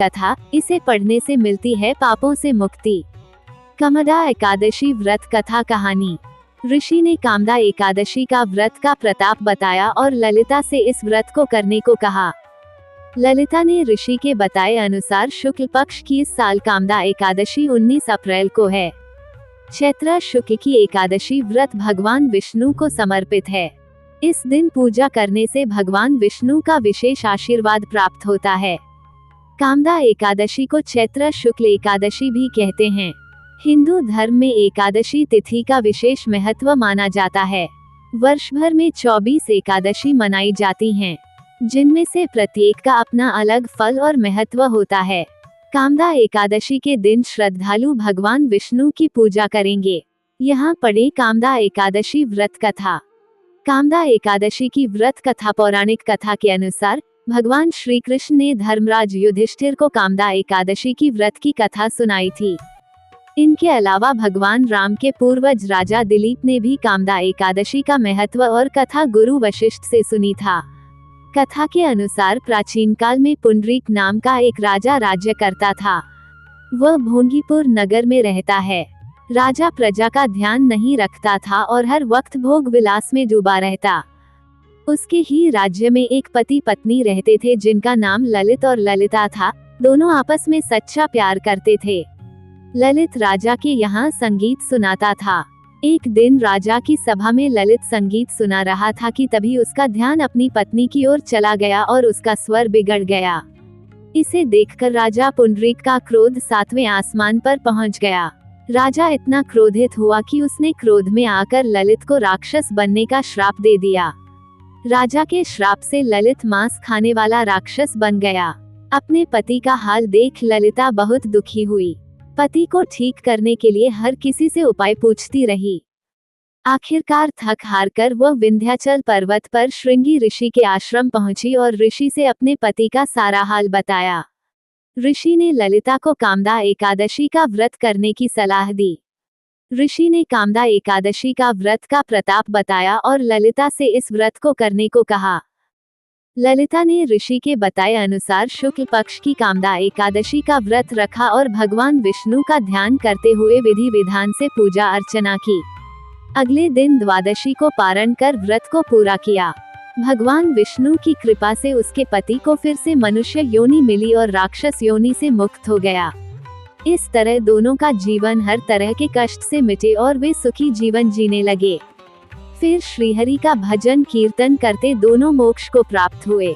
कथा, इसे पढ़ने से मिलती है पापों से मुक्ति। कामदा एकादशी व्रत कथा कहानी। ऋषि ने कामदा एकादशी का व्रत का प्रताप बताया और ललिता से इस व्रत को करने को कहा। ललिता ने ऋषि के बताए अनुसार शुक्ल पक्ष की इस साल कामदा एकादशी 19 अप्रैल को है। चैत्र शुक्ल की एकादशी व्रत भगवान विष्णु को समर्पित है। इस दिन पूजा करने से भगवान विष्णु का विशेष आशीर्वाद प्राप्त होता है। कामदा एकादशी को चैत्र शुक्ल एकादशी भी कहते हैं। हिंदू धर्म में एकादशी तिथि का विशेष महत्व माना जाता है। वर्ष भर में 24 एकादशी मनाई जाती हैं, जिनमें से प्रत्येक का अपना अलग फल और महत्व होता है। कामदा एकादशी के दिन श्रद्धालु भगवान विष्णु की पूजा करेंगे। यहाँ पढ़े कामदा एकादशी व्रत कथा। कामदा एकादशी की व्रत कथा पौराणिक कथा के अनुसार भगवान श्री कृष्ण ने धर्मराज युधिष्ठिर को कामदा एकादशी की व्रत की कथा सुनाई थी। इनके अलावा भगवान राम के पूर्वज राजा दिलीप ने भी कामदा एकादशी का महत्व और कथा गुरु वशिष्ठ से सुनी था। कथा के अनुसार प्राचीन काल में पुंडरीक नाम का एक राजा राज्य करता था। वह भोंगीपुर नगर में रहता है। राजा प्रजा का ध्यान नहीं रखता था और हर वक्त भोग विलास में डूबा रहता। उसके ही राज्य में एक पति पत्नी रहते थे जिनका नाम ललित और ललिता था। दोनों आपस में सच्चा प्यार करते थे। ललित राजा के यहाँ संगीत सुनाता था। एक दिन राजा की सभा में ललित संगीत सुना रहा था कि तभी उसका ध्यान अपनी पत्नी की ओर चला गया और उसका स्वर बिगड़ गया। इसे देखकर राजा पुंडरीक का क्रोध 7वें आसमान पर पहुंच गया। राजा इतना क्रोधित हुआ कि उसने क्रोध में आकर ललित को राक्षस बनने का श्राप दे दिया। राजा के श्राप से ललित मांस खाने वाला राक्षस बन गया। अपने पति का हाल देख ललिता बहुत दुखी हुई। पति को ठीक करने के लिए हर किसी से उपाय पूछती रही। आखिरकार थक हार कर वह विंध्याचल पर्वत पर श्रृंगी ऋषि के आश्रम पहुंची और ऋषि से अपने पति का सारा हाल बताया। ऋषि ने ललिता को कामदा एकादशी का व्रत करने की सलाह दी। ऋषि ने कामदा एकादशी का व्रत का प्रताप बताया और ललिता से इस व्रत को करने को कहा। ललिता ने ऋषि के बताए अनुसार शुक्ल पक्ष की कामदा एकादशी का व्रत रखा और भगवान विष्णु का ध्यान करते हुए विधि विधान से पूजा अर्चना की। अगले दिन द्वादशी को पारण कर व्रत को पूरा किया। भगवान विष्णु की कृपा से उसके पति को फिर से मनुष्य योनि मिली और राक्षस योनि से मुक्त हो गया। इस तरह दोनों का जीवन हर तरह के कष्ट से मिटे और वे सुखी जीवन जीने लगे। फिर श्रीहरि का भजन कीर्तन करते दोनों मोक्ष को प्राप्त हुए।